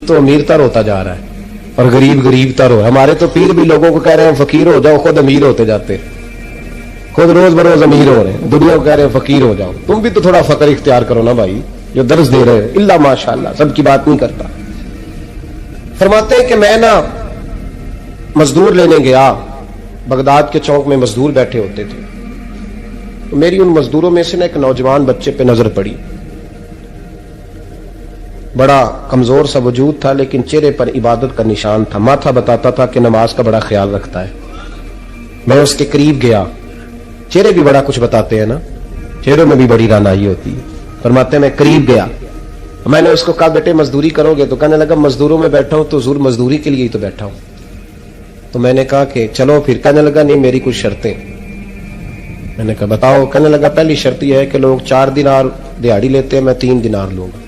تو امیر تر ہوتا جا رہا ہے اور غریب غریب تر ہو. ہمارے تو پیر بھی لوگوں کو کہہ رہے ہیں فقیر ہو جاؤ, خود امیر ہوتے جاتے, خود روز بروز امیر ہو رہے ہیں, دنیا کو کہہ رہے ہیں فقیر ہو جاؤ. تم بھی تو تھوڑا فقر اختیار کرو نا بھائی, جو درس دے رہے ہیں. اللہ ماشاءاللہ, سب کی بات نہیں کرتا. فرماتے ہیں کہ میں نا مزدور لینے گیا, بغداد کے چوک میں مزدور بیٹھے ہوتے تھے. تو میری ان مزدوروں میں سے نا ایک نوجوان بچے پہ نظر پڑی. بڑا کمزور سا وجود تھا لیکن چہرے پر عبادت کا نشان تھا. ماتھا بتاتا تھا کہ نماز کا بڑا خیال رکھتا ہے. میں اس کے قریب گیا. چہرے بھی بڑا کچھ بتاتے ہیں نا, چہروں میں بھی بڑی رانائی ہوتی ہے. فرماتے ہیں میں قریب گیا, میں نے اس کو کہا بیٹے مزدوری کرو گے؟ تو کہنے لگا مزدوروں میں بیٹھا ہوں تو حضور مزدوری کے لیے ہی تو بیٹھا ہوں. تو میں نے کہا کہ چلو پھر. کہنے لگا نہیں میری کچھ شرطیں. میں نے کہا بتاؤ. کہنے لگا پہلی شرط یہ ہے کہ لوگ 4 دینار دیہاڑی لیتے ہیں, میں 3 دینار لوں گا.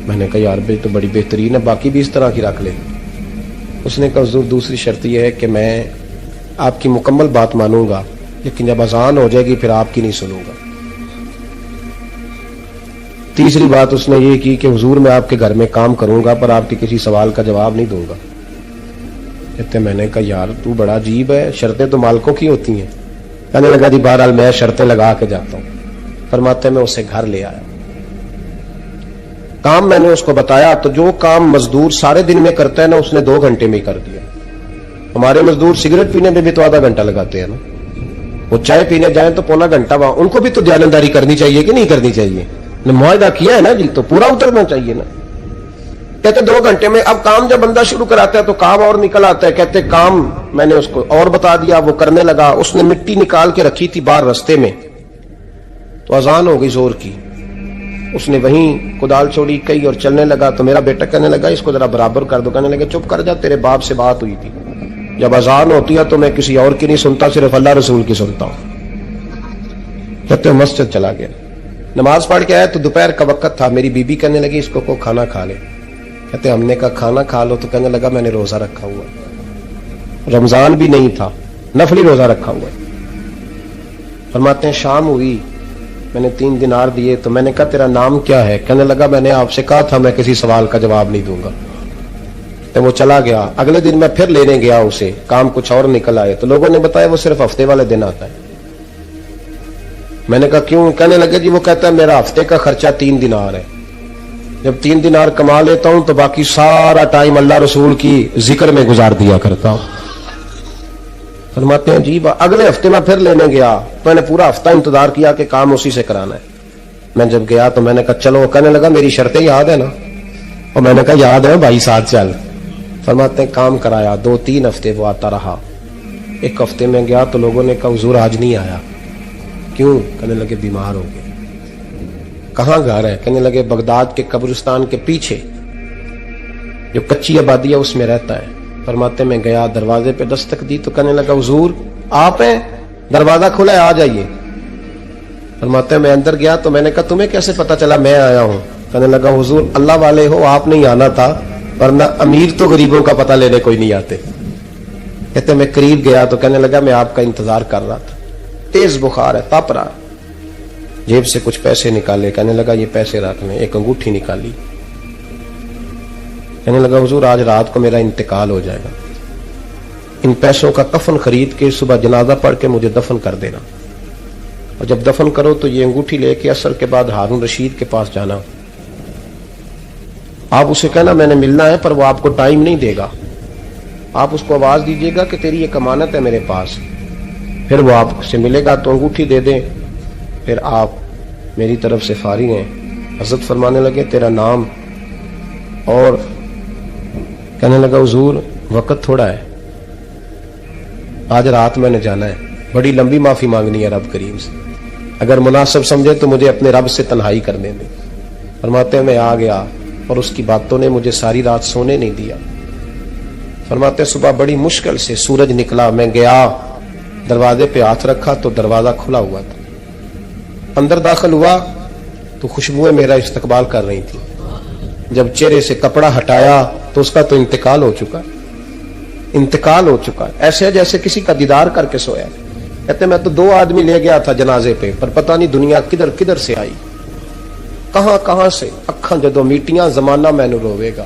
میں نے کہا یار بھائی تو بڑی بہترین ہے, باقی بھی اس طرح کی رکھ لے. اس نے کہا حضور دوسری شرط یہ ہے کہ میں آپ کی مکمل بات مانوں گا لیکن جب اذان ہو جائے گی پھر آپ کی نہیں سنوں گا. تیسری بات اس نے یہ کی کہ حضور میں آپ کے گھر میں کام کروں گا پر آپ کے کسی سوال کا جواب نہیں دوں گا. کہتے میں نے کہا یار تو بڑا عجیب ہے, شرطیں تو مالکوں کی ہوتی ہیں. کہنے لگا جی بہرحال میں شرطیں لگا کے جاتا ہوں. فرماتے میں اسے گھر لے آیا. کام میں نے اس کو بتایا تو جو کام مزدور سارے دن میں کرتا ہے نا اس نے 2 گھنٹے میں ہی کر دیا. ہمارے مزدور سگریٹ پینے میں بھی تو آدھا گھنٹہ لگاتے ہیں نا, وہ چائے پینے جائیں تو پونا گھنٹہ. ان کو بھی تو دیانتداری کرنی چاہیے کہ نہیں کرنی چاہیے؟ معاہدہ کیا ہے نا جی, تو پورا اترنا چاہیے نا. کہتے 2 گھنٹے میں. اب کام جب بندہ شروع کراتا ہے تو کام اور نکل آتا ہے. کہتے کام میں نے اس کو اور بتا دیا, وہ کرنے لگا. اس نے مٹی نکال کے رکھی تھی باہر رستے میں, تو اذان ہو گئی زور کی. اس نے وہیں کدال چھوڑی کئی اور چلنے لگا. تو میرا بیٹا کہنے لگا اس کو ذرا برابر کر دو. کہنے لگا چپ کر جا, تیرے باپ سے بات ہوئی تھی, جب اذان ہوتی ہے تو میں کسی اور کی نہیں سنتا, صرف اللہ رسول کی سنتا ہوں. کہتے مسجد چلا گیا, نماز پڑھ کے آیا تو دوپہر کا وقت تھا. میری بیوی کہنے لگی اس کو کھانا کھا لے. کہتے ہم نے کہا کھانا کھا لو. تو کہنے لگا میں نے روزہ رکھا ہوا, رمضان بھی نہیں تھا, نفلی روزہ رکھا ہوا. فرماتے ہیں شام ہوئی, میں نے 3 دینار دیے. تو میں نے کہا تیرا نام کیا ہے؟ کہنے لگا میں نے آپ سے کہا تھا میں کسی سوال کا جواب نہیں دوں گا. تو وہ چلا گیا. اگلے دن میں پھر لینے گیا اسے, کام کچھ اور نکل آئے. تو لوگوں نے بتایا وہ صرف ہفتے والے دن آتا ہے. میں نے کہا کیوں؟ کہنے لگے جی وہ کہتا ہے میرا ہفتے کا خرچہ 3 دینار ہے, جب 3 دینار کما لیتا ہوں تو باقی سارا ٹائم اللہ رسول کی ذکر میں گزار دیا کرتا ہوں. فرماتے ہیں جی اگلے ہفتے میں پھر لینے گیا. میں نے پورا ہفتہ انتظار کیا کہ کام اسی سے کرانا ہے. میں جب گیا تو میں نے کہا چلو. کہنے لگا میری شرطیں یاد ہے نا؟ اور میں نے کہا یاد ہے بھائی, ساتھ چل. فرماتے ہیں کام کرایا. 2-3 ہفتے وہ آتا رہا. ایک ہفتے میں گیا تو لوگوں نے کہا حضور آج نہیں آیا. کیوں؟ کہنے لگے بیمار ہو گئے. کہاں گھر ہے؟ کہنے لگے بغداد کے قبرستان کے پیچھے جو کچی آبادی ہے اس میں رہتا ہے. فرماتے میں گیا, دروازے پہ دستک دی تو کہنے لگا حضور آپ ہیں؟ دروازہ کھلا ہے, آ جائیے. فرماتے میں اندر گیا تو میں نے کہا تمہیں کیسے پتا چلا میں آیا ہوں؟ کہنے لگا حضور اللہ والے ہو, آپ نہیں آنا تھا, ورنہ امیر تو غریبوں کا پتہ لینے کوئی نہیں آتے. کہتے میں قریب گیا تو کہنے لگا میں آپ کا انتظار کر رہا تھا, تیز بخار ہے, تپ رہا. جیب سے کچھ پیسے نکالے. کہنے لگا یہ پیسے رکھ لیں. ایک انگوٹھی نکالی. کہنے لگا حضور آج رات کو میرا انتقال ہو جائے گا, ان پیسوں کا کفن خرید کے صبح جنازہ پڑھ کے مجھے دفن کر دینا, اور جب دفن کرو تو یہ انگوٹھی لے کے عصر کے بعد ہارون رشید کے پاس جانا. آپ اسے کہنا میں نے ملنا ہے پر وہ آپ کو ٹائم نہیں دے گا. آپ اس کو آواز دیجیے گا کہ تیری ایک امانت ہے میرے پاس, پھر وہ آپ سے ملے گا تو انگوٹھی دے دیں, پھر آپ میری طرف سے فارغ ہیں. حضرت فرمانے لگے تیرا نام؟ اور کہنے لگا حضور وقت تھوڑا ہے, آج رات میں نے جانا ہے, بڑی لمبی معافی مانگنی ہے رب کریم سے, اگر مناسب سمجھے تو مجھے اپنے رب سے تنہائی کرنے دیں. فرماتے ہیں میں آ گیا اور اس کی باتوں نے مجھے ساری رات سونے نہیں دیا. فرماتے ہیں صبح بڑی مشکل سے سورج نکلا, میں گیا دروازے پہ ہاتھ رکھا تو دروازہ کھلا ہوا تھا. اندر داخل ہوا تو خوشبوئیں میرا استقبال کر رہی تھی. جب چہرے سے کپڑا ہٹایا تو اس کا تو انتقال ہو چکا, انتقال ہو چکا, ایسے جیسے کسی کا دیدار کر کے سویا. کہتے میں تو 2 آدمی لے گیا تھا جنازے پہ, پر پتہ نہیں دنیا کدھر کدھر سے آئی, کہاں کہاں سے. اکھاں جدو میٹیاں زمانہ مینوں روے گا,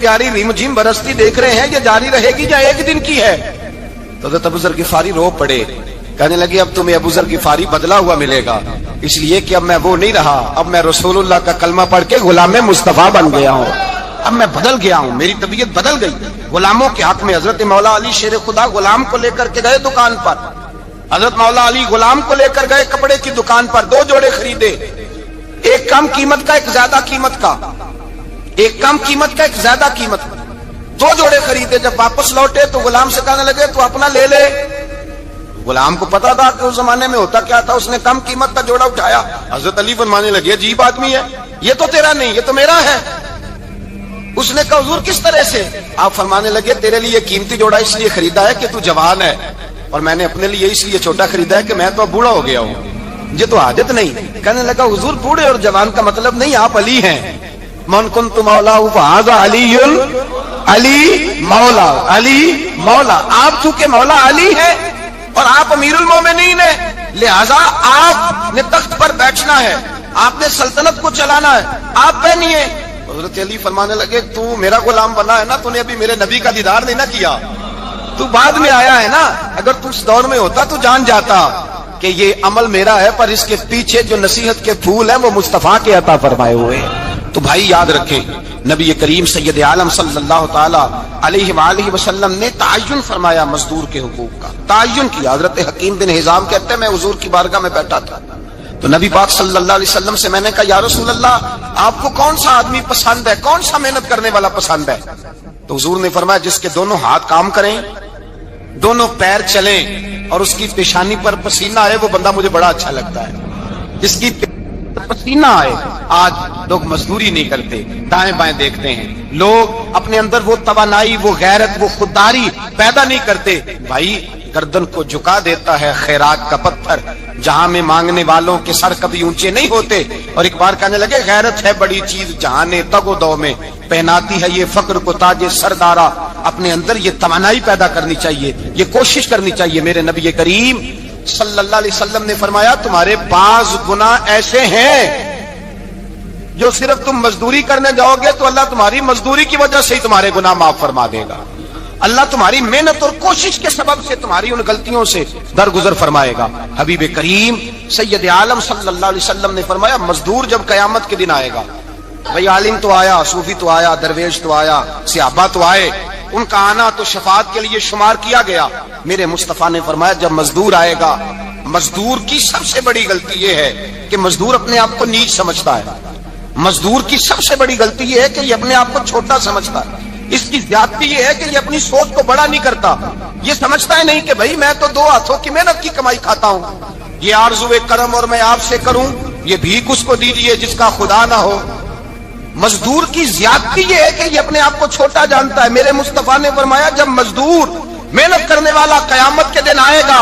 پیاری رمجھم برستی دیکھ رہے ہیں یہ جاری رہے گی یا ایک دن کی ہے؟ تو حضرت ابو ذر غفاری رو پڑے، کہنے لگے اب تمہیں ابو ذر غفاری بدلا ہوا ملے گا، اس لیے کہ اب میں وہ نہیں رہا، اب میں رسول اللہ کا کلمہ پڑھ کے غلام مصطفیٰ بن گیا ہوں، اب میں بدل گیا ہوں، میری طبیعت بدل گئی۔ غلاموں کے حق میں حضرت مولا علی شیر خدا غلام کو لے کر کے گئے دکان پر، حضرت مولا علی غلام کو لے کر گئے کپڑے کی دکان پر، 2 جوڑے خریدے، ایک کم قیمت کا ایک زیادہ قیمت کا، ایک کم قیمت کا ایک زیادہ قیمت کا، 2 جوڑے خریدے۔ جب واپس لوٹے تو غلام سے کہنے لگے تو اپنا لے لے۔ غلام کو پتا تھا کہ اس زمانے میں ہوتا کیا تھا، اس نے کم قیمت کا جوڑا اٹھایا۔ حضرت علی فرمانے لگے عجیب آدمی ہے، یہ تو تیرا نہیں، یہ تو میرا ہے۔ اس نے کہا حضور کس طرح سے؟ آپ فرمانے لگے تیرے لیے قیمتی جوڑا اس لیے خریدا ہے کہ تو جوان ہے، اور میں نے اپنے لیے اس لیے چھوٹا خریدا ہے کہ میں تو بوڑھا ہو گیا ہوں، یہ تو عادت نہیں۔ کہنے لگا حضور بوڑھے اور جوان کا مطلب نہیں، آپ علی ہیں، من کنت مولا فہذا علی، علی مولا، علی مولا، آپ چونکہ مولا علی ہے اور آپ امیر المومنین ہیں، لہذا آپ نے تخت پر بیٹھنا ہے، آپ نے سلطنت کو چلانا ہے، آپ پہنیے۔ حضرت علی فرمانے لگے تو میرا غلام بنا ہے نا، تو نے ابھی میرے نبی کا دیدار نہیں نہ کیا، تو بعد میں آیا ہے نا، اگر تو اس دور میں ہوتا تو جان جاتا کہ یہ عمل میرا ہے، پر اس کے پیچھے جو نصیحت کے پھول ہیں وہ مصطفیٰ کے عطا فرمائے ہوئے ہیں۔ تو بھائی یاد رکھیں، نبی کریم سید عالم صلی اللہ تعالی علیہ وآلہ وسلم نے تعین فرمایا مزدور کے حقوق کا، تعین کیا۔ حضرت حکیم بن حزام کہتے ہیں میں حضور کی بارگاہ میں بیٹھا تھا تو نبی پاک صلی اللہ علیہ وسلم سے میں نے کہا یا رسول اللہ آپ کو کون سا آدمی پسند ہے، کون سا محنت کرنے والا پسند ہے؟ تو حضور نے فرمایا جس کے دونوں ہاتھ کام کریں، دونوں پیر چلیں اور اس کی پیشانی پر پسینہ آئے، وہ بندہ مجھے بڑا اچھا لگتا ہے۔ جس کی پسینہ آئے، آج لوگ مزدوری نہیں کرتے، دائیں بائیں دیکھتے ہیں، لوگ اپنے اندر وہ توانائی، وہ غیرت، وہ خودداری پیدا نہیں کرتے۔ بھائی گردن کو جھکا دیتا ہے خیرات کا پتھر، جہاں میں مانگنے والوں کے سر کبھی اونچے نہیں ہوتے۔ اور ایک بار کہنے لگے غیرت ہے بڑی چیز جہاں نے تگ و دو میں پہناتی ہے یہ فقر کو تاج سردارا۔ اپنے اندر یہ توانائی پیدا کرنی چاہیے، یہ کوشش کرنی چاہیے۔ میرے نبی کریم صلی اللہ علیہ وسلم نے فرمایا تمہارے بعض گناہ ایسے ہیں جو صرف تم مزدوری کرنے جاؤ گے تو اللہ تمہاری مزدوری کی وجہ سے ہی تمہارے گناہ معاف فرما دے گا، اللہ تمہاری محنت اور کوشش کے سبب سے تمہاری ان غلطیوں سے درگزر فرمائے گا۔ حبیب کریم سید عالم صلی اللہ علیہ وسلم نے فرمایا مزدور جب قیامت کے دن آئے گا، بھئی عالم تو آیا، صوفی تو آیا، درویش تو آیا، صحابہ تو آئے، ان کا آنا تو شفاعت کے لیے شمار کیا گیا۔ میرے مصطفیٰ نے فرمایا جب مزدور آئے گا، مزدور کی سب سے بڑی غلطی یہ ہے کہ مزدور اپنے آپ کو نیچ سمجھتا ہے، مزدور کی سب سے بڑی غلطی یہ ہے کہ یہ اپنے آپ کو چھوٹا سمجھتا ہے، اس کی زیادتی یہ ہے کہ یہ اپنی سوچ کو بڑا نہیں کرتا، یہ سمجھتا ہے نہیں کہ بھائی میں تو 2 ہاتھوں کی محنت کی کمائی کھاتا ہوں، یہ آرزو کرم اور میں آپ سے کروں، یہ بھیک اس کو دیجیے جس کا خدا نہ ہو۔ مزدور کی زیادتی یہ ہے کہ یہ اپنے آپ کو چھوٹا جانتا ہے۔ میرے مصطفیٰ نے فرمایا جب مزدور محنت کرنے والا قیامت کے دن آئے گا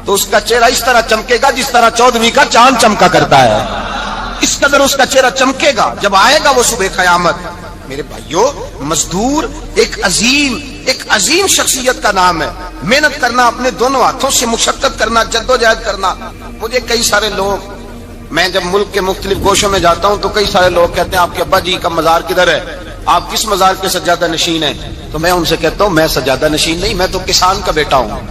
تو اس کا چہرہ اس طرح چمکے گا جس طرح 14ویں کا چاند چمکا کرتا ہے، اس قدر اس کا چہرہ چمکے گا جب آئے گا وہ صبح قیامت۔ میرے بھائیو مزدور ایک عظیم شخصیت کا نام ہے، محنت کرنا، اپنے دونوں ہاتھوں سے مشقت کرنا، جدوجہد کرنا۔ مجھے کئی سارے لوگ، میں جب ملک کے مختلف گوشوں میں جاتا ہوں تو کئی سارے لوگ کہتے ہیں آپ کے ابا جی کا مزار کدھر ہے، آپ کس مزار کے سجادہ نشین ہیں؟ تو میں ان سے کہتا ہوں میں سجادہ نشین نہیں، میں تو کسان کا بیٹا ہوں،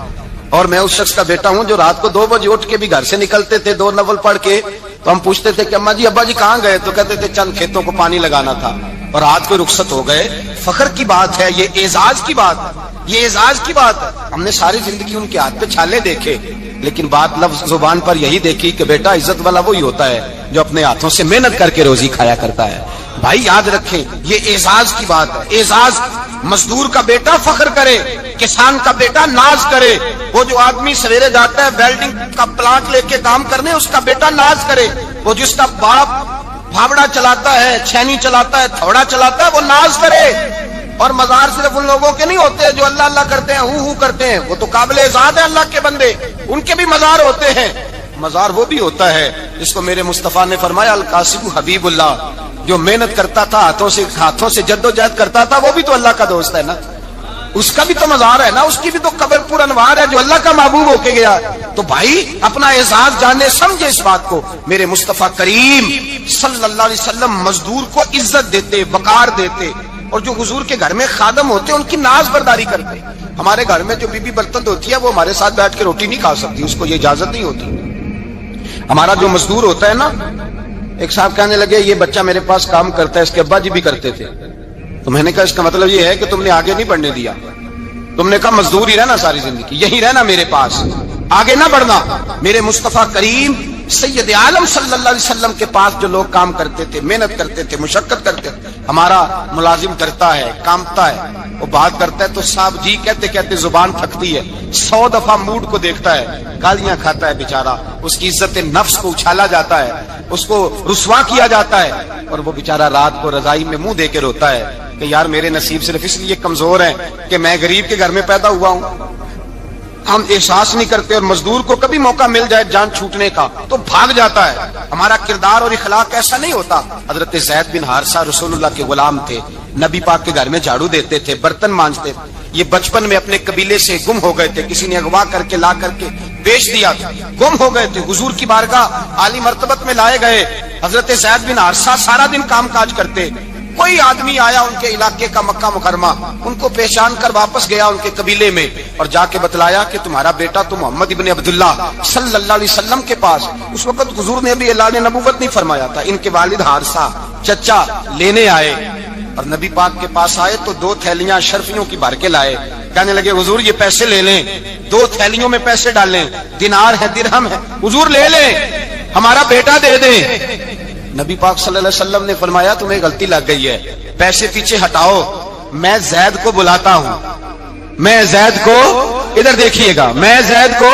اور میں اس شخص کا بیٹا ہوں جو رات کو 2 بجے اٹھ کے بھی گھر سے نکلتے تھے 2 نفل پڑھ کے، تو ہم پوچھتے تھے کہ اماں جی ابا جی کہاں گئے؟ تو کہتے تھے چند کھیتوں کو پانی لگانا تھا، اور رات کو رخصت ہو گئے۔ فخر کی بات ہے، یہ اعزاز کی بات ہے، یہ اعزاز کی بات ہے۔ ہم نے ساری زندگی ان کے ہاتھ پہ چھالے دیکھے، لیکن بات لفظ زبان پر یہی دیکھی کہ بیٹا عزت والا وہی ہوتا ہے جو اپنے ہاتھوں سے محنت کر کے روزی کھایا کرتا ہے۔ بھائی یاد رکھیں یہ اعزاز کی بات ہے، اعزاز۔ مزدور کا بیٹا فخر کرے، کسان کا بیٹا ناز کرے، وہ جو آدمی سویرے جاتا ہے ویلڈنگ کا پلانٹ لے کے کام کرنے اس کا بیٹا ناز کرے، وہ جس کا باپ بھاوڑا چلاتا ہے، چھینی چلاتا ہے، تھوڑا چلاتا ہے، وہ ناز کرے۔ اور مزار صرف ان لوگوں کے نہیں ہوتے جو اللہ اللہ کرتے ہیں، ہو کرتے ہیں، وہ تو قابل اعزاز ہے اللہ کے بندے، ان کے بھی مزار ہوتے ہیں۔ مزار وہ بھی ہوتا ہے جس کو میرے مصطفیٰ نے فرمایا القاسم حبیب اللہ، جو محنت کرتا تھا، ہاتھوں سے جدوجہد کرتا تھا، وہ بھی تو اللہ کا دوست ہے نا۔ اس کا بھی تو مزار ہے نا, اس کی بھی تو قبر پر انوار ہے جو اللہ کا محبوب ہو کے گیا. تو بھائی اپنا اعزاز جانے سمجھے اس بات کو. میرے مصطفیٰ کریم صلی اللہ علیہ وسلم مزدور کو عزت دیتے, وقار دیتے, اور جو حضور کے گھر میں خادم ہوتے ان کی ناز برداری کرتے. ہمارے گھر میں جو بی بی برتن دھوتی ہے وہ ہمارے ساتھ بیٹھ کے روٹی نہیں کھا سکتی, اس کو یہ اجازت نہیں ہوتی. ہمارا جو مزدور ہوتا ہے نا, ایک صاحب کہنے لگے یہ بچہ میرے پاس کام کرتا ہے, اس کے ابا جی بھی کرتے تھے. تو میں نے کہا اس کا مطلب یہ ہے کہ تم نے آگے نہیں بڑھنے دیا, تم نے کہا مزدور ہی رہنا ساری زندگی, یہی رہنا میرے پاس, آگے نہ بڑھنا. میرے مصطفیٰ کریم سید عالم صلی اللہ علیہ وسلم کے پاس جو لوگ کام کرتے تھے, محنت کرتے تھے, مشقت کرتے تھے. ہمارا ملازم ڈرتا ہے, کامتا ہے, وہ بات کرتا ہے تو صاحب جی کہتے کہتے زبان تھکتی ہے, 100 دفعہ موڈ کو دیکھتا ہے, گالیاں کھاتا ہے بیچارہ, اس کی عزت نفس کو اچھالا جاتا ہے, اس کو رسوا کیا جاتا ہے, اور وہ بیچارہ رات کو رضائی میں منہ دے کے روتا ہے کہ یار میرے نصیب صرف اس لیے کمزور ہیں کہ میں غریب کے گھر میں پیدا ہوا ہوں. ہم احساس نہیں کرتے, اور مزدور کو کبھی موقع مل جائے جان چھوٹنے کا تو بھاگ جاتا ہے. ہمارا کردار اور اخلاق ایسا نہیں ہوتا. حضرت زید بن حارثہ رسول اللہ کے غلام تھے, نبی پاک کے گھر میں جھاڑو دیتے تھے, برتن مانجتے تھے. یہ بچپن میں اپنے قبیلے سے گم ہو گئے تھے, کسی نے اغوا کر کے لا کر کے بیچ دیا تھا, گم ہو گئے تھے. حضور کی بارگاہ عالی مرتبت میں لائے گئے. حضرت زید بن حارثہ سارا دن کام کاج کرتے. کوئی آدمی آیا ان کے علاقے کا, مکہ مکرمہ, ان کو پہچان کر واپس گیا ان کے قبیلے میں, اور جا کے بتلایا کہ تمہارا بیٹا تو محمد ابن عبداللہ صلی اللہ علیہ وسلم کے پاس. اس وقت حضور نے ابھی اعلان نبوت نہیں فرمایا تھا. ان کے والد حارثہ چچا لینے آئے, اور نبی پاک کے پاس آئے تو 2 تھیلیاں اشرفیوں کی بھر کے لائے. کہنے لگے حضور یہ پیسے لے لیں, 2 تھیلیوں میں پیسے ڈالیں, دینار ہے, درہم ہے, حضور لے لیں, ہمارا بیٹا دے دیں. نبی پاک صلی اللہ علیہ وسلم نے فرمایا تمہیں غلطی لگ گئی ہے, پیسے پیچھے ہٹاؤ, میں زید کو بلاتا ہوں, میں زید کو, ادھر دیکھیے گا, میں زید کو,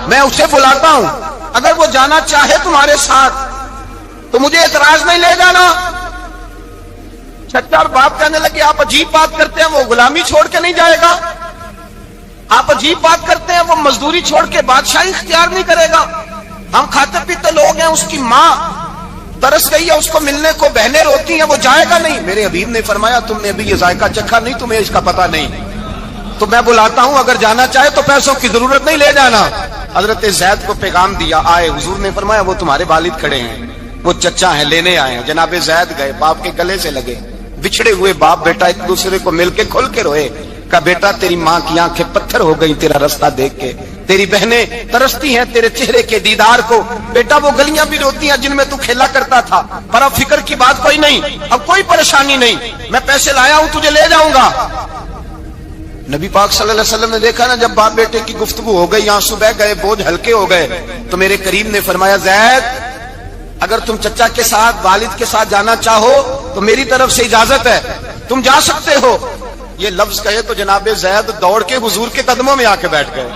میں اسے بلاتا ہوں, اگر وہ جانا چاہے تمہارے ساتھ تو مجھے اعتراض نہیں لے جانا. چچا اور باپ کہنے لگے آپ عجیب بات کرتے ہیں, وہ غلامی چھوڑ کے نہیں جائے گا. آپ عجیب بات کرتے ہیں, وہ مزدوری چھوڑ کے بادشاہی اختیار نہیں کرے گا. ہم کھاتے پیتے لوگ ہیں, اس کی ماں ترس گئی ہے اس کو ملنے کو, بہنیں روتی ہیں, وہ جائے گا نہیں. میرے حبیب نے فرمایا تم نے ابھی یہ ذائقہ چکھا نہیں, تمہیں اس کا پتہ نہیں, تو میں بلاتا ہوں, اگر جانا چاہے تو پیسوں کی ضرورت نہیں, لے جانا. حضرت زید کو پیغام دیا, آئے. حضور نے فرمایا وہ تمہارے والد کھڑے ہیں, وہ چچا ہیں, لینے آئے ہیں. جناب زید گئے, باپ کے گلے سے لگے, بچھڑے ہوئے باپ بیٹا ایک دوسرے کو مل کے کھل کے روئے. کہا بیٹا تیری ماں کی آنکھیں پتھر ہو گئی تیرا رستہ دیکھ کے, تیری بہنیں ترستی ہیں تیرے چہرے کے دیدار کو. بیٹا وہ گلیاں بھی روتی ہیں جن میں تو کھیلا کرتا تھا, پر اب فکر کی بات کوئی نہیں, اب کوئی پریشانی نہیں, میں پیسے لایا ہوں, تجھے لے جاؤں گا. نبی پاک صلی اللہ علیہ وسلم نے دیکھا نا جب باپ بیٹے کی گفتگو ہو گئی, آنسو بہ گئے, بوجھ ہلکے ہو گئے, تو میرے کریم نے فرمایا زید اگر تم چچا کے ساتھ, والد کے ساتھ جانا چاہو تو میری طرف سے اجازت ہے, تم جا سکتے ہو. یہ لفظ کہے تو جناب زید دوڑ کے حضور کے قدموں میں آ کے بیٹھ گئے,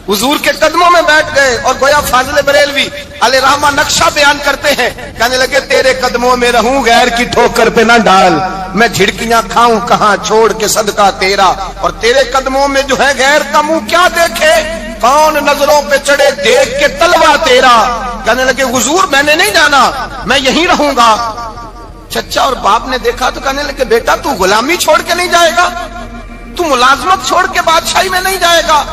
حضور کے قدموں میں بیٹھ گئے. اور گویا فاضل بریلوی علیہ رحمہ نقشہ بیان کرتے ہیں, کہنے لگے تیرے قدموں میں رہوں, غیر کی ٹھوکر پہ نہ ڈال, میں جھڑکیاں کھاؤں کہاں چھوڑ کے صدقہ تیرا, اور تیرے قدموں میں جو ہے غیر کا منہ کیا دیکھے, کون نظروں پہ چڑھے دیکھ کے تلوا تیرا. کہنے لگے حضور میں نے نہیں جانا, میں یہیں رہوں گا. چچا اور باپ نے دیکھا تو کہنے لگے بیٹا تو غلامی چھوڑ کے نہیں جائے گا, تو ملازمت چھوڑ کے بادشاہی میں نہیں جائے گا.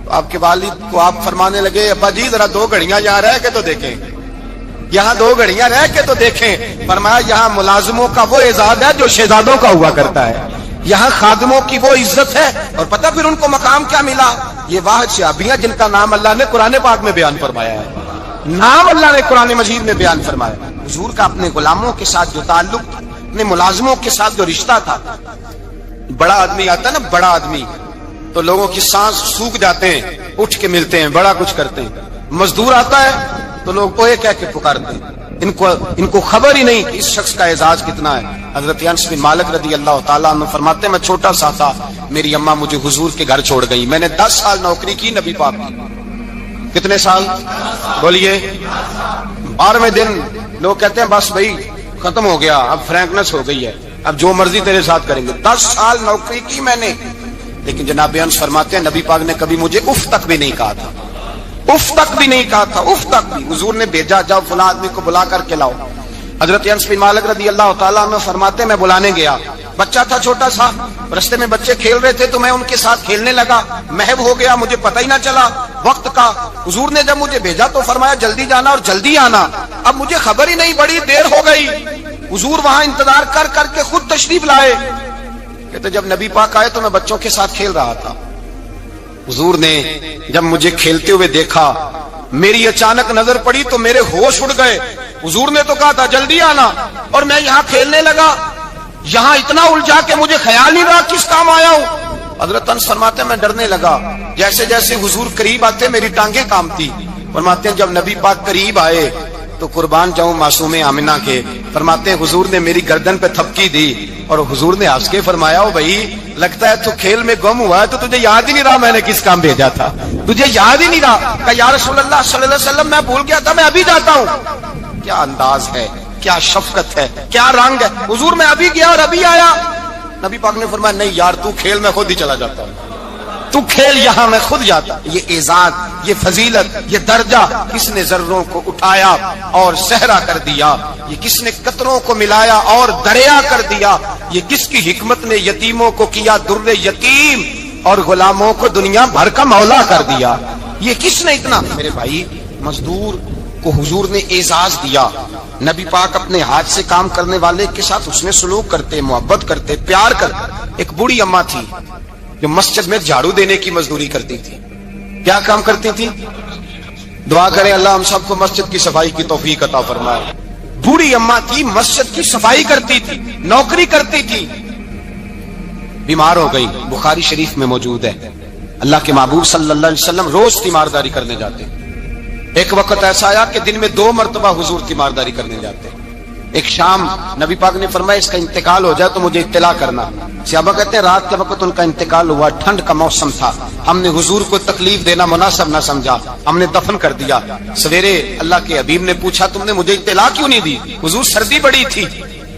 تو آپ کے والد کو آپ فرمانے لگے ابا جی ذرا 2 گھڑیاں یہاں رہ کے تو دیکھیں, یہاں 2 گھڑیاں رہ کے تو دیکھیں. فرمایا یہاں ملازموں کا وہ اعزاز ہے جو شہزادوں کا ہوا کرتا ہے, یہاں خادموں کی وہ عزت ہے. اور پتہ پھر ان کو مقام کیا ملا, یہ واحد صحابیاں جن کا نام اللہ نے قرآن پاک میں بیان فرمایا ہے, نام اللہ نے قرآن مجید میں بیان فرمایا. حضور کا اپنے غلاموں کے ساتھ جو تعلق تھا, اپنے ملازموں کے ساتھ جو رشتہ تھا. بڑا آدمی آتا ہے نا, بڑا آدمی, تو لوگوں کی سانس سوکھ جاتے ہیں, اٹھ کے ملتے ہیں, بڑا کچھ کرتے ہیں. مزدور آتا ہے تو لوگ اوے کہہ کے پکارتے ہیں, ان کو خبر ہی نہیں کہ اس شخص کا اعزاز کتنا ہے. حضرت انس بن مالک رضی اللہ تعالیٰ عنہ فرماتے ہیں میں چھوٹا سا تھا, میری اماں مجھے حضور کے گھر چھوڑ گئی, میں نے 10 سال نوکری کی نبی پاک کی. کتنے سال بولیے, 12ویں دن لوگ کہتے ہیں بس بھائی ختم ہو گیا, اب فرینکنس ہو گئی ہے, اب جو مرضی تیرے ساتھ کریں گے. 10 سال نوکری کی میں نے, لیکن جناب انس فرماتے ہیں نبی پاک نے کبھی مجھے اف تک بھی نہیں کہا تھا, اف تک بھی نہیں کہا تھا, اف تک بھی. حضور نے بھیجا جاؤ فلاں آدمی کو بلا کر کے لاؤ, حضرت انس بن مالک رضی اللہ تعالیٰ عنہ فرماتے میں بلانے گیا، بچہ تھا چھوٹا سا، رستے میں بچے کھیل رہے تھے تو میں ان کے ساتھ کھیلنے لگا، محو ہو گیا، مجھے پتہ ہی نہ چلا وقت کا۔ حضور نے جب مجھے بھیجا تو فرمایا جلدی جانا اور جلدی آنا۔ اب مجھے خبر ہی نہیں، بڑی دیر ہو گئی۔ حضور وہاں انتظار کر کر کے خود تشریف لائے۔ کہتے جب نبی پاک آئے تو میں بچوں کے ساتھ کھیل رہا تھا۔ حضور نے جب مجھے کھیلتے ہوئے دیکھا، میری اچانک نظر پڑی تو میرے ہوش اڑ گئے۔ حضور نے تو کہا تھا جلدی آنا، اور میں یہاں کھیلنے لگا، یہاں اتنا الجھا کہ مجھے خیال نہیں رہا کس کام آیا ہوں۔ حضرت انس فرماتے ہیں میں ڈرنے لگا، جیسے جیسے حضور قریب آتے میری ٹانگیں کانپتی۔ فرماتے ہیں جب نبی پاک قریب آئے تو قربان جاؤں معصوم آمنہ کے، فرماتے ہیں حضور نے میری گردن پہ تھپکی دی اور حضور نے ہنس کے فرمایا او بھائی لگتا ہے تو کھیل میں گم ہوا ہے تو تجھے یاد ہی نہیں رہا میں نے کس کام بھیجا تھا، تجھے یاد ہی نہیں رہا۔ کہا یا رسول اللہ صلی اللہ علیہ وسلم میں بھول گیا تھا، میں ابھی جاتا ہوں۔ کیا انداز ہے، کیا شفقت ہے، کیا رنگ ہے۔ حضور میں ابھی گیا اور ابھی آیا۔ نبی پاک نے فرمایا نہیں یار تو کھیل میں خود ہی چلا جاتا ہوں، تو کھیل یہاں میں خود جاتا۔ یہ اعزاز، یہ فضیلت، یہ درجہ کس نے ذروں کو اٹھایا اور صحرا کر دیا، یہ کس نے قطروں کو ملایا اور دریا کر دیا، یہ کس کی حکمت نے یتیموں کو کیا در یتیم اور غلاموں کو دنیا بھر کا مولا کر دیا، یہ کس نے اتنا۔ میرے بھائی مزدور کو حضور نے اعزاز دیا۔ نبی پاک اپنے ہاتھ سے کام کرنے والے کے ساتھ اس نے سلوک کرتے، محبت کرتے، پیار کرتے۔ ایک بوڑھی اماں تھی جو مسجد میں جھاڑو دینے کی مزدوری کرتی تھی۔ کیا کام کرتی تھی؟ دعا کریں اللہ ہم سب کو مسجد کی صفائی کی توفیق عطا فرمائے۔ بوڑھی اماں تھی، مسجد کی صفائی کرتی تھی، نوکری کرتی تھی، بیمار ہو گئی، بخاری شریف میں موجود ہے۔ اللہ کے محبوب صلی اللہ علیہ وسلم روز تیمارداری کرنے جاتے۔ ایک وقت ایسا آیا کہ دن میں 2 مرتبہ حضور تیمارداری کرنے جاتے۔ ایک شام نبی پاک نے فرمایا اس کا انتقال ہو جائے تو مجھے اطلاع کرنا۔ صحابہ کہتے ہیں رات کے وقت ان کا انتقال ہوا، ٹھنڈ کا موسم تھا، ہم نے حضور کو تکلیف دینا مناسب نہ سمجھا، ہم نے دفن کر دیا۔ سویرے اللہ کے حبیب نے پوچھا تم نے مجھے اطلاع کیوں نہیں دی؟ حضور سردی بڑی تھی۔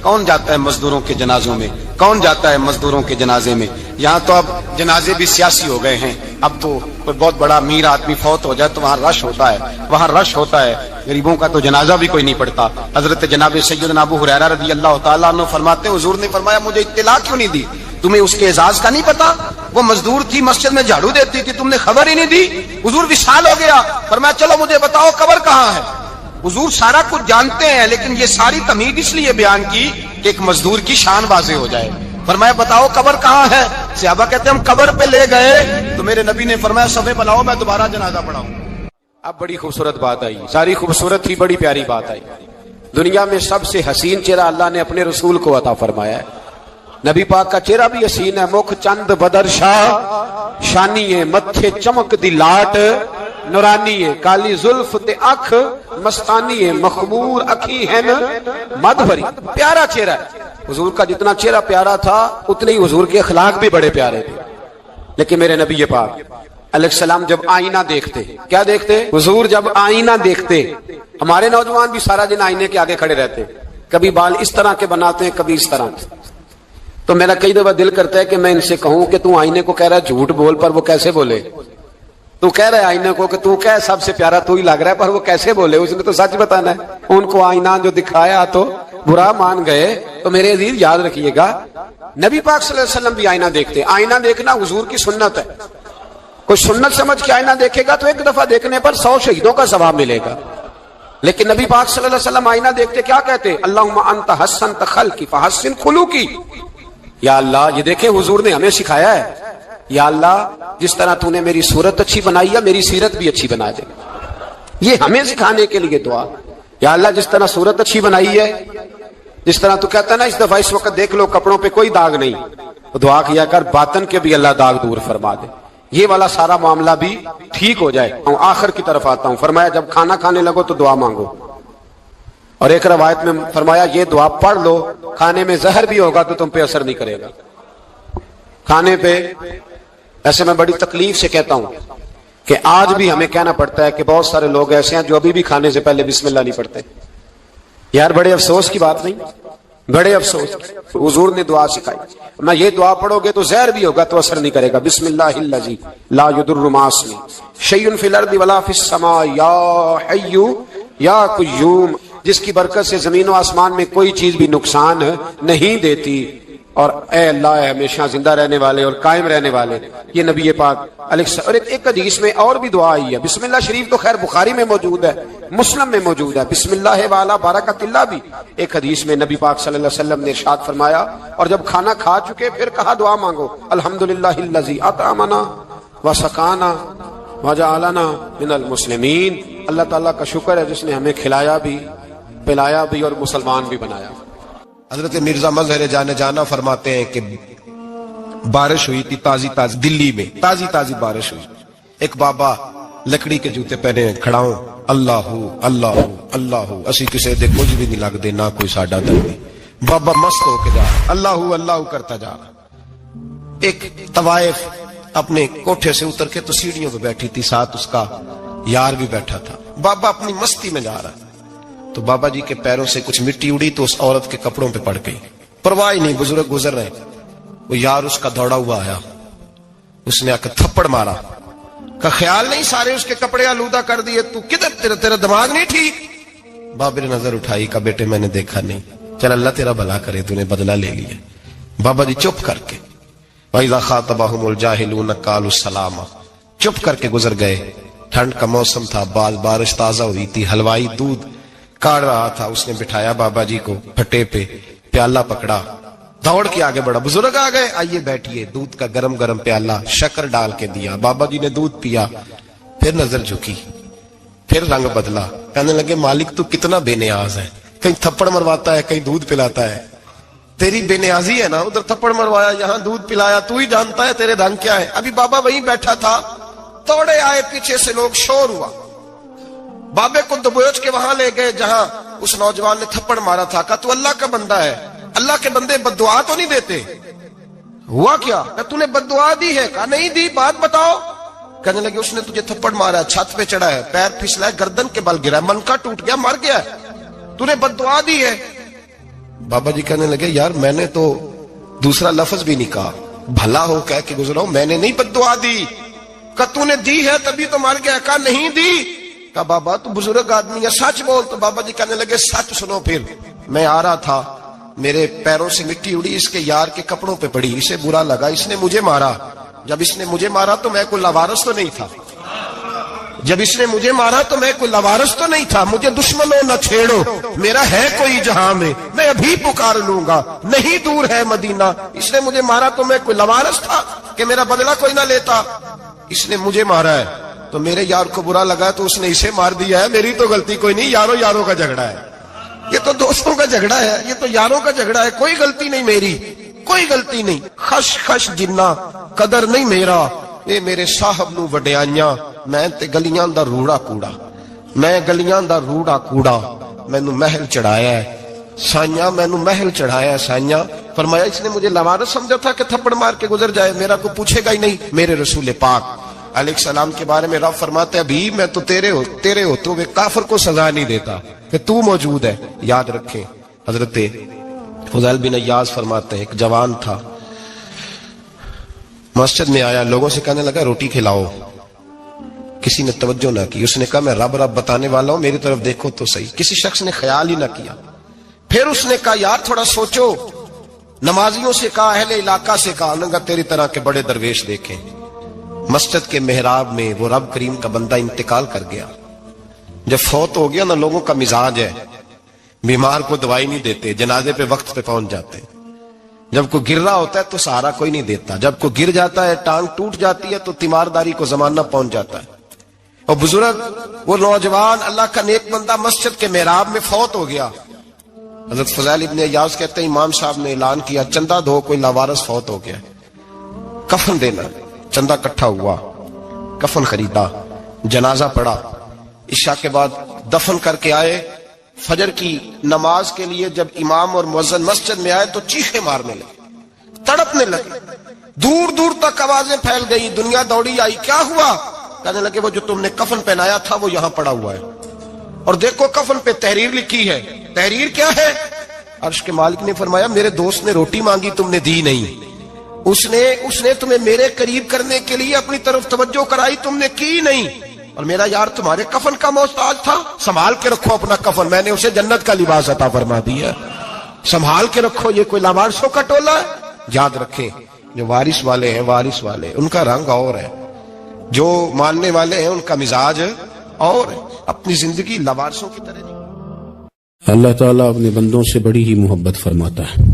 کون جاتا ہے مزدوروں کے جنازوں میں؟ کون جاتا ہے مزدوروں کے جنازے میں؟ یہاں تو اب جنازے بھی سیاسی ہو گئے ہیں، اب تو کوئی بہت بڑا امیر آدمی فوت ہو جائے تو وہاں رش ہوتا ہے، وہاں رش ہوتا ہے، غریبوں کا تو جنازہ بھی کوئی نہیں پڑتا۔ حضرت جناب سیدنا ابو ہریرہ رضی اللہ تعالیٰ عنہ فرماتے ہیں حضور نے فرمایا مجھے اطلاع کیوں نہیں دی؟ تمہیں اس کے اعزاز کا نہیں پتا؟ وہ مزدور تھی، مسجد میں جھاڑو دیتی تھی، تم نے خبر ہی نہیں دی؟ حضور وصال ہو گیا، فرمایا چلو مجھے بتاؤ قبر کہاں ہے؟ حضور سارا کچھ جانتے ہیں لیکن یہ ساری تمہید اس لیے بیان کی کہ ایک مزدور کی شان واضح ہو جائے۔ فرمایا بتاؤ قبر کہاں ہے؟ صحابہ کہتے ہیں ہم قبر پہ لے گئے تو میرے نبی نے فرمایا صفے بناؤ میں دوبارہ جنازہ پڑھاؤں۔ اب بڑی خوبصورت بات آئی، ساری خوبصورت تھی، بڑی پیاری بات آئی۔ دنیا میں سب سے حسین چہرہ اللہ نے اپنے رسول کو عطا فرمایا ہے۔ نبی پاک کا چہرہ بھی حسین ہے، مکھ چند بدر شاہ شانی ہے، متھے چمک دی لاٹ نورانی ہے، کالی زلف تے اکھ مستانی ہے، مخمور اکھی ہے مد بھری۔ پیارا چہرہ ہے حضور کا، جتنا چہرہ پیارا تھا اتنے ہی حضور کے اخلاق بھی بڑے پیارے تھے۔ لیکن میرے نبی پاک علیہ السلام جب آئینہ دیکھتے، کیا دیکھتے؟ حضور جب آئینہ دیکھتے، ہمارے نوجوان بھی سارا دن آئینے کے آگے کھڑے رہتے، کبھی بال اس طرح کے بناتے ہیں کبھی اس طرح کے۔ تو میرا کئی دفعہ دل کرتا ہے کہ میں ان سے کہوں کہ تو آئینے کو کہہ رہا ہے جھوٹ بول، پر وہ کیسے بولے؟ تو کہہ رہا ہے آئینے کو کہ تو کیا سب سے پیارا تو ہی لگ رہا ہے، پر وہ کیسے بولے؟ اس نے تو سچ بتانا ہے۔ ان کو آئینہ جو دکھایا تو برا مان گئے۔ تو میرے عزیز یاد رکھیے گا نبی پاک صلی اللہ علیہ وسلم بھی آئینہ دیکھتے۔ آئینہ دیکھنا حضور کی سنت ہے، کوئی سنت سمجھ کے آئینہ دیکھے گا تو ایک دفعہ دیکھنے پر 100 شہیدوں کا ثواب ملے گا۔ لیکن نبی پاک صلی اللہ علیہ وسلم آئینہ دیکھتے کیا کہتے؟ اللہم انت حسنت خلقی فحسن خلقی۔ یا اللہ یہ دیکھیں حضور نے ہمیں سکھایا ہے، یا اللہ جس طرح تو نے میری صورت اچھی بنائی ہے میری سیرت بھی اچھی بنا دے۔ یہ ہمیں سکھانے کے لیے دعا، یا اللہ جس طرح صورت اچھی بنائی ہے، جس طرح تو کہتا ہے نا اس دفعہ اس وقت دیکھ لو کپڑوں پہ کوئی داغ نہیں، تو دعا کیا کر باطن کے بھی اللہ داغ دور فرما دے، یہ والا سارا معاملہ بھی ٹھیک ہو جائے۔ آخر کی طرف آتا ہوں، فرمایا جب کھانا کھانے لگو تو دعا مانگو، اور ایک روایت میں فرمایا یہ دعا پڑھ لو، کھانے میں زہر بھی ہوگا تو تم پہ اثر نہیں کرے گا۔ کھانے پہ ایسے میں بڑی تکلیف سے کہتا ہوں کہ آج بھی ہمیں کہنا پڑتا ہے کہ بہت سارے لوگ ایسے ہیں جو ابھی بھی کھانے سے پہلے بسم اللہ نہیں پڑھتے۔ یار بڑے افسوس کی بات نہیں، بڑے افسوس۔ حضور نے دعا سکھائی، میں یہ دعا پڑھو گے تو زہر بھی ہوگا تو اثر نہیں کرے گا۔ بسم اللہ الذی لا یضر مع اسمہ شیء فی الارض ولا فی السماء یا حی یا قیوم جس کی برکت سے زمین و آسمان میں کوئی چیز بھی نقصان نہیں دیتی. اور اے اللہ اے ہمیشہ زندہ رہنے والے اور قائم رہنے والے، یہ نبی پاک علیہ. اور ایک حدیث میں اور بھی دعا آئی ہے. بسم اللہ شریف تو خیر بخاری میں موجود ہے، مسلم میں موجود ہے. بسم اللہ والا بارکۃ اللہ بھی ایک حدیث میں نبی پاک صلی اللہ علیہ وسلم نے ارشاد فرمایا. اور جب کھانا کھا چکے پھر کہا دعا مانگو، الحمدللہ الذی اطعمنا وسقانا وجعلنا من المسلمین. اللہ تعالیٰ کا شکر ہے جس نے ہمیں کھلایا بھی، پلایا بھی اور مسلمان بھی بنایا. حضرت مرزا مظہر جانا فرماتے ہیں کہ بارش ہوئی تھی تازی دلی میں تازی بارش ہوئی. ایک بابا لکڑی کے جوتے پہنے کھڑا ہوں، اللہ اللہ اللہ، اسی کسی دے کچھ بھی نہیں لگ دے نہ کوئی ساڈا درد. بابا مست ہو کے جا اللہ اللہ کرتا جا رہا. ایک طوائف اپنے کوٹھے سے اتر کے تو سیڑھیوں پہ بیٹھی تھی، ساتھ اس کا یار بھی بیٹھا تھا. بابا اپنی مستی میں جا رہا تو بابا جی کے پیروں سے کچھ مٹی اڑی تو اس عورت کے کپڑوں پہ پڑ گئی. پرواہ نہیں، بزرگ گزر رہے. وہ یار اس کا دوڑا ہوا آیا، اس نے آ کے تھپڑ مارا. کا خیال نہیں سارے اس کے کپڑے آلودہ کر دیے، تو کدھر تیرا دماغ نہیں ٹھیک. بابا نے نظر اٹھائی، کہا بیٹے میں نے دیکھا نہیں، چل اللہ تیرا بھلا کرے، تو نے بدلہ لے لیا. بابا جی چپ کر کے وَإِذَا خَاطَبَهُمُ الْجَاهِلُونَ قَالُوا السَّلَامَ، چپ کر کے گزر گئے. ٹھنڈ کا موسم تھا، بارش تازہ ہوئی تھی، حلوائی دودھ کاڑ رہا تھا. اس نے بٹھایا بابا جی کو پھٹے پہ، پیالہ پکڑا، دوڑ کے آگے بڑھا. بزرگ آ گئے، آئیے بیٹھیے. دودھ کا گرم پیالہ شکر ڈال کے دیا. بابا جی نے دودھ پیا، پھر نظر جھکی، پھر رنگ بدلا. کہنے لگے مالک تو کتنا بے نیاز ہے، کہیں تھپڑ مرواتا ہے کہیں دودھ پلاتا ہے. تیری بے نیازی ہے نا، ادھر تھپڑ مروایا یہاں دودھ پلایا، تو ہی جانتا ہے تیرے رنگ کیا ہے. ابھی بابا وہیں بیٹھا تھا، توڑے آئے پیچھے سے لوگ، شور ہوا. بابے کو دبوچ کے وہاں لے گئے جہاں اس نوجوان نے تھپڑ مارا تھا. کہا تو اللہ کا بندہ ہے، اللہ کے بندے بد دعا تو نہیں دیتے. ہوا کیا؟ کہ تو نے بد دعا دی ہے. کہا نہیں دی، بات بتاؤ. کہنے لگے اس نے تجھے تھپڑ مارا ہے، چھت پہ چڑھا ہے، پیر پھسلا ہے، گردن کے بل گرا ہے، منکا ٹوٹ گیا، مر گیا ہے، تو نے بد دعا دی ہے. بابا جی کہنے لگے یار میں نے تو دوسرا لفظ بھی نہیں کہا، بھلا ہو کہہ کے گزرا ہوں، میں نے نہیں بد دعا دی. کہ تو نے دی ہے تبھی تو مر گیا. کہا نہیں دی. کہا بابا تو بزرگ آدمی ہے، سچ بول. تو بابا جی کہنے لگے سچ سنو. پھر میں آ رہا تھا، میرے پیروں سے مٹی اڑی، اس کے یار کے کپڑوں پہ پڑی، اسے برا لگا، اس نے مجھے مارا. جب اس نے مجھے مارا تو میں کوئی لوارث تو نہیں تھا، جب اس نے مجھے مارا تو میں کوئی لوارث تو نہیں تھا. مجھے دشمنوں نہ چھیڑو، میرا ہے کوئی جہاں میں ابھی پکار لوں گا، نہیں دور ہے مدینہ. اس نے مجھے مارا تو میں کوئی لوارث تھا کہ میرا بدلہ کوئی نہ لیتا. اس نے مجھے مارا ہے تو میرے یار کو برا لگا تو اس نے اسے مار دیا ہے، میری تو غلطی کوئی نہیں. یاروں کا جھگڑا ہے، یہ تو دوستوں کا جھگڑا ہے، یہ تو یاروں کا جھگڑا ہے، کوئی غلطی نہیں میری، کوئی غلطی نہیں. خش جنہ قدر نہیں میرا، اے میرے صاحب نو وڈیائیاں، میں تے گلیاں دا روڑا کوڑا، میں گلیاں دا روڑا کوڑا، مینوں محل چڑھایا ہے سائیاں، مینوں محل چڑھایا ہے سائیاں. فرمایا اس نے مجھے لوارث سمجھا تھا کہ تھپڑ مار کے گزر جائے، میرا کو پوچھے گا ہی نہیں. میرے رسول پاک علیہ السلام کے بارے میں رب فرماتے ہیں ابھی میں تو تیرے ہو تو وہ کافر کو سزا نہیں دیتا کہ تو موجود ہے. یاد رکھیں حضرت فضیل بن عیاض فرماتے ہیں ایک جوان تھا، مسجد میں آیا، لوگوں سے کہنے لگا روٹی کھلاؤ. کسی نے توجہ نہ کی. اس نے کہا میں رب بتانے والا ہوں، میری طرف دیکھو تو صحیح. کسی شخص نے خیال ہی نہ کیا. پھر اس نے کہا یار تھوڑا سوچو. نمازیوں سے کہا، اہل علاقہ سے کہا، انہوں نے کہا تیری طرح کے بڑے درویش دیکھیں. مسجد کے محراب میں وہ رب کریم کا بندہ انتقال کر گیا. جب فوت ہو گیا نا، لوگوں کا مزاج ہے بیمار کو دوائی نہیں دیتے، جنازے پہ وقت پہ پہنچ جاتے. جب کوئی گر رہا ہوتا ہے تو سہارا کوئی نہیں دیتا، جب کوئی گر جاتا ہے ٹانگ ٹوٹ جاتی ہے تو تیمارداری کو زمانہ پہنچ جاتا ہے. اور بزرگ وہ نوجوان اللہ کا نیک بندہ مسجد کے محراب میں فوت ہو گیا. حضرت فضیل ابن عیاض کہتے ہیں امام صاحب نے اعلان کیا چندہ دو، کوئی لاوارث فوت ہو گیا، کفن دینا. چندہ کٹھا ہوا، کفن خریدا، جنازہ پڑا. عشاء کے بعد دفن کر کے آئے. فجر کی نماز کے لیے جب امام اور مؤذن مسجد میں آئے تو چیخیں مارنے لگے، تڑپنے لگے. دور دور تک آوازیں پھیل گئی. دنیا دوڑی آئی، کیا ہوا؟ کہنے لگے وہ جو تم نے کفن پہنایا تھا وہ یہاں پڑا ہوا ہے، اور دیکھو کفن پہ تحریر لکھی ہے. تحریر کیا ہے؟ عرش کے مالک نے فرمایا میرے دوست نے روٹی مانگی تم نے دی نہیں، اس نے تمہیں میرے قریب کرنے کے لیے اپنی طرف توجہ کرائی، تم نے کی نہیں. اور میرا یار تمہارے کفن کا محتاج تھا، سنبھال کے رکھو اپنا کفن، میں نے اسے جنت کا لباس عطا فرما دیا، سنبھال کے رکھو، یہ کوئی لاوارثوں کا ٹولہ ہے؟ یاد رکھیں جو وارث والے ہیں، وارث والے ان کا رنگ اور ہے، جو ماننے والے ہیں ان کا مزاج اور ہے، اپنی زندگی لاوارثوں کی طرح نہیں۔ اللہ تعالیٰ اپنے بندوں سے بڑی ہی محبت فرماتا ہے،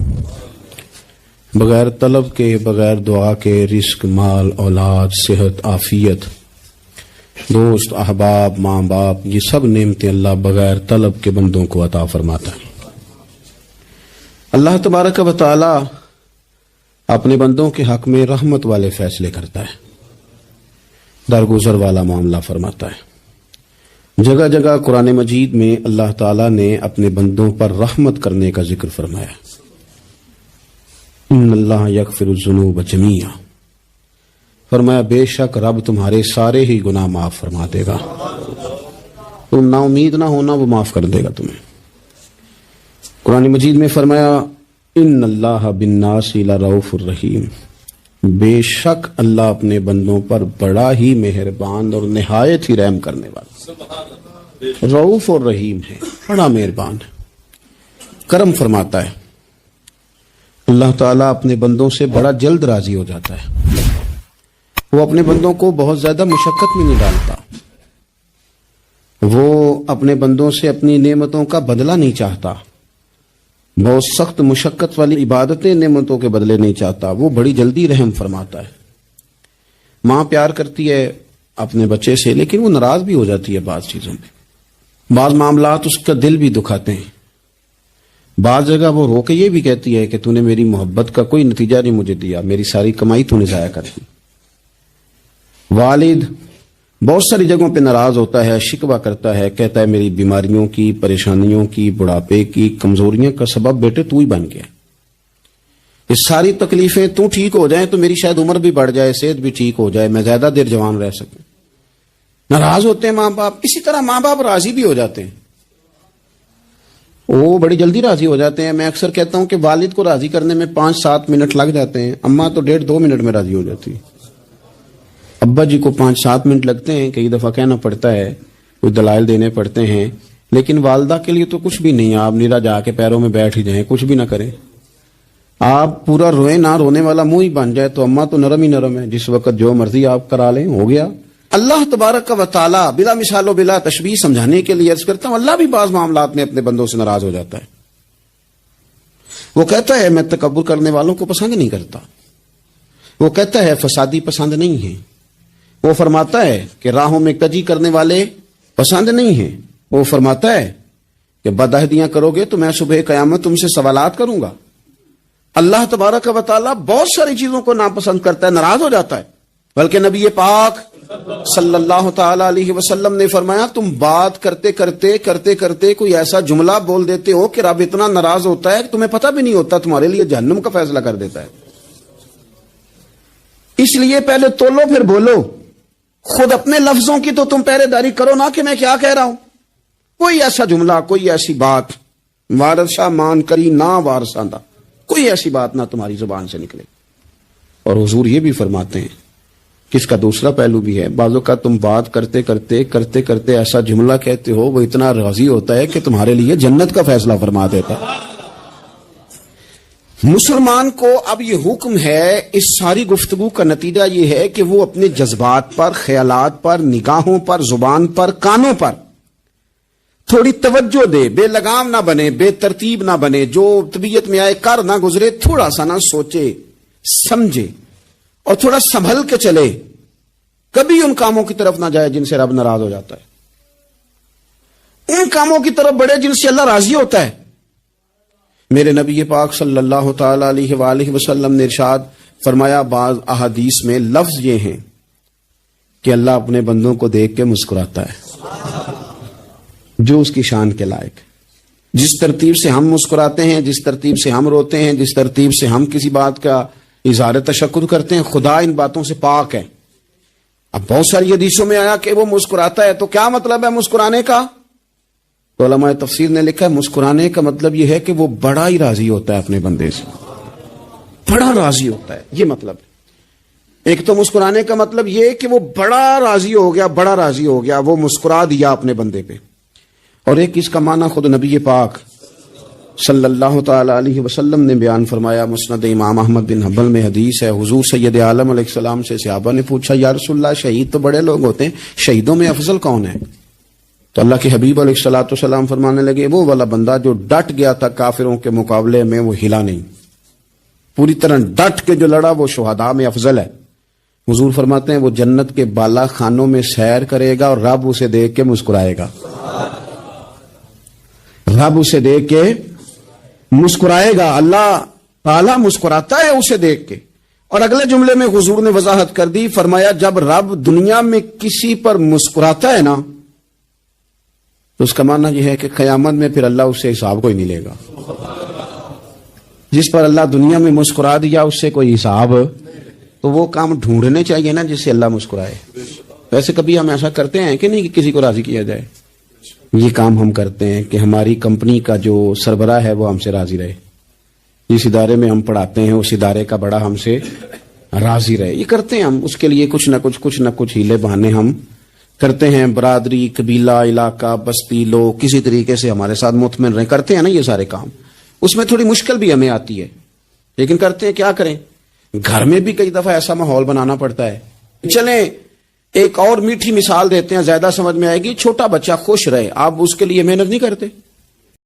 بغیر طلب کے، بغیر دعا کے رزق، مال، اولاد، صحت، عافیت، دوست، احباب، ماں باپ، یہ سب نعمتیں اللہ بغیر طلب کے بندوں کو عطا فرماتا ہے۔ اللہ تبارک و تعالی اپنے بندوں کے حق میں رحمت والے فیصلے کرتا ہے، درگزر والا معاملہ فرماتا ہے۔ جگہ جگہ قرآن مجید میں اللہ تعالیٰ نے اپنے بندوں پر رحمت کرنے کا ذکر فرمایا، ان اللہ یغفر الذنوب جمیعا، فرمایا بے شک رب تمہارے سارے ہی گناہ معاف فرما دے گا، تم نا امید نہ ہونا، وہ معاف کر دے گا تمہیں۔ قرآن مجید میں فرمایا ان اللہ بالناس لرؤوف الرحیم، بے شک اللہ اپنے بندوں پر بڑا ہی مہربان اور نہایت ہی رحم کرنے والا، رؤوف اور رحیم ہے، بڑا مہربان ہے، کرم فرماتا ہے۔ اللہ تعالیٰ اپنے بندوں سے بڑا جلد راضی ہو جاتا ہے، وہ اپنے بندوں کو بہت زیادہ مشقت میں نہیں ڈالتا، وہ اپنے بندوں سے اپنی نعمتوں کا بدلہ نہیں چاہتا، بہت سخت مشقت والی عبادتیں نعمتوں کے بدلے نہیں چاہتا، وہ بڑی جلدی رحم فرماتا ہے۔ ماں پیار کرتی ہے اپنے بچے سے، لیکن وہ ناراض بھی ہو جاتی ہے بعض چیزوں میں، بعض معاملات اس کا دل بھی دکھاتے ہیں، بعض جگہ وہ رو کے یہ بھی کہتی ہے کہ تو نے میری محبت کا کوئی نتیجہ نہیں مجھے دیا، میری ساری کمائی تو نے ضائع کر دی۔ والد بہت ساری جگہوں پہ ناراض ہوتا ہے، شکوہ کرتا ہے، کہتا ہے میری بیماریوں کی، پریشانیوں کی، بڑھاپے کی، کمزوریوں کا سبب بیٹے تو ہی بن گیا، یہ ساری تکلیفیں تو ٹھیک ہو جائیں تو میری شاید عمر بھی بڑھ جائے، صحت بھی ٹھیک ہو جائے، میں زیادہ دیر جوان رہ سکوں۔ ناراض ہوتے ہیں ماں باپ، اسی طرح ماں باپ راضی بھی ہو جاتے ہیں، وہ بڑی جلدی راضی ہو جاتے ہیں۔ میں اکثر کہتا ہوں کہ والد کو راضی کرنے میں 5-7 منٹ لگ جاتے ہیں، اماں تو 1.5-2 منٹ میں راضی ہو جاتی ہے، ابا جی کو 5-7 منٹ لگتے ہیں، کئی دفعہ کہنا پڑتا ہے، کوئی دلائل دینے پڑتے ہیں، لیکن والدہ کے لیے تو کچھ بھی نہیں، آپ نیرا جا کے پیروں میں بیٹھ ہی جائیں، کچھ بھی نہ کریں، آپ پورا روئیں نہ، رونے والا منہ ہی بن جائے، تو اماں تو نرم ہی نرم ہے، جس وقت جو مرضی آپ کرا لیں ہو گیا۔ اللہ تبارک و تعالی بلا مثال و بلا تشبیہ سمجھانے کے لیے عرض کرتا ہوں، اللہ بھی بعض معاملات میں اپنے بندوں سے ناراض ہو جاتا ہے، وہ کہتا ہے میں تکبر کرنے والوں کو پسند نہیں کرتا، وہ کہتا ہے فسادی پسند نہیں ہے، وہ فرماتا ہے کہ راہوں میں کجی کرنے والے پسند نہیں ہیں، وہ فرماتا ہے کہ بدعہدیاں کرو گے تو میں صبح قیامت تم سے سوالات کروں گا۔ اللہ تبارک و تعالیٰ بہت ساری چیزوں کو ناپسند کرتا ہے، ناراض ہو جاتا ہے، بلکہ نبی پاک صلی اللہ تعالی علیہ وسلم نے فرمایا تم بات کرتے کرتے کوئی ایسا جملہ بول دیتے ہو کہ رب اتنا ناراض ہوتا ہے کہ تمہیں پتہ بھی نہیں ہوتا، تمہارے لیے جہنم کا فیصلہ کر دیتا ہے۔ اس لیے پہلے تولو پھر بولو، خود اپنے لفظوں کی تو تم پہرے داری کرو نا کہ میں کیا کہہ رہا ہوں، کوئی ایسا جملہ، کوئی ایسی بات وارثہ مان کری نہ وارثاندہ، کوئی ایسی بات نہ تمہاری زبان سے نکلے۔ اور حضور یہ بھی فرماتے ہیں کہ اس کا دوسرا پہلو بھی ہے، بعضوں کا تم بات کرتے کرتے ایسا جملہ کہتے ہو وہ اتنا راضی ہوتا ہے کہ تمہارے لیے جنت کا فیصلہ فرما دیتا ہے۔ مسلمان کو اب یہ حکم ہے، اس ساری گفتگو کا نتیجہ یہ ہے کہ وہ اپنے جذبات پر، خیالات پر، نگاہوں پر، زبان پر، کانوں پر تھوڑی توجہ دے، بے لگام نہ بنے، بے ترتیب نہ بنے، جو طبیعت میں آئے کر نہ گزرے، تھوڑا سا نہ سوچے سمجھے اور تھوڑا سنبھل کے چلے، کبھی ان کاموں کی طرف نہ جائے جن سے رب ناراض ہو جاتا ہے، ان کاموں کی طرف بڑھے جن سے اللہ راضی ہوتا ہے۔ میرے نبی پاک صلی اللہ تعالی علیہ وآلہ وسلم نے ارشاد فرمایا، بعض احادیث میں لفظ یہ ہیں کہ اللہ اپنے بندوں کو دیکھ کے مسکراتا ہے جو اس کی شان کے لائق، جس ترتیب سے ہم مسکراتے ہیں، جس ترتیب سے ہم روتے ہیں، جس ترتیب سے ہم کسی بات کا اظہار تشکر کرتے ہیں، خدا ان باتوں سے پاک ہے۔ اب بہت ساری حدیثوں میں آیا کہ وہ مسکراتا ہے، تو کیا مطلب ہے مسکرانے کا؟ تو علماء تفسیر نے لکھا ہے مسکرانے کا مطلب یہ ہے کہ وہ بڑا ہی راضی ہوتا ہے اپنے بندے سے، بڑا راضی ہوتا ہے، یہ مطلب ہے۔ ایک تو مسکرانے کا مطلب یہ کہ وہ بڑا راضی ہو گیا وہ مسکرا دیا اپنے بندے پہ. اور ایک اس کا معنی خود نبی پاک صلی اللہ تعالی علیہ وسلم نے بیان فرمایا. مسند امام احمد بن حنبل میں حدیث ہے, حضور سید عالم علیہ السلام سے صحابہ نے پوچھا یا رسول اللہ شہید تو بڑے لوگ ہوتے ہیں, شہیدوں میں افضل کون ہے؟ تو اللہ کے حبیب علیہ الصلوۃ والسلام فرمانے لگے وہ والا بندہ جو ڈٹ گیا تھا کافروں کے مقابلے میں, وہ ہلا نہیں, پوری طرح ڈٹ کے جو لڑا وہ شہداء میں افضل ہے. حضور فرماتے ہیں وہ جنت کے بالا خانوں میں سیر کرے گا اور رب اسے دیکھ کے مسکرائے گا, رب اسے دیکھ کے مسکرائے گا, اللہ تعالیٰ مسکراتا ہے اسے دیکھ کے. اور اگلے جملے میں حضور نے وضاحت کر دی, فرمایا جب رب دنیا میں کسی پر مسکراتا ہے نا تو اس کا معنی یہ ہے کہ قیامت میں پھر اللہ اس سے حساب کوئی نہیں لے گا. جس پر اللہ دنیا میں مسکرا دیا اس سے کوئی حساب, تو وہ کام ڈھونڈنے چاہیے نا جس سے اللہ مسکرائے. ویسے کبھی ہم ایسا کرتے ہیں کہ نہیں کہ کسی کو راضی کیا جائے؟ یہ کام ہم کرتے ہیں کہ ہماری کمپنی کا جو سربراہ ہے وہ ہم سے راضی رہے, جس ادارے میں ہم پڑھاتے ہیں اس ادارے کا بڑا ہم سے راضی رہے. یہ کرتے ہیں ہم, اس کے لیے کچھ نہ کچھ ہیلے بہانے ہم کرتے ہیں. برادری, قبیلہ, علاقہ, بستی لوگ کسی طریقے سے ہمارے ساتھ مطمئن رہیں, کرتے ہیں نا یہ سارے کام. اس میں تھوڑی مشکل بھی ہمیں آتی ہے لیکن کرتے ہیں. کیا کریں, گھر میں بھی کئی دفعہ ایسا ماحول بنانا پڑتا ہے. چلیں ایک اور میٹھی مثال دیتے ہیں, زیادہ سمجھ میں آئے گی. چھوٹا بچہ خوش رہے, آپ اس کے لیے محنت نہیں کرتے؟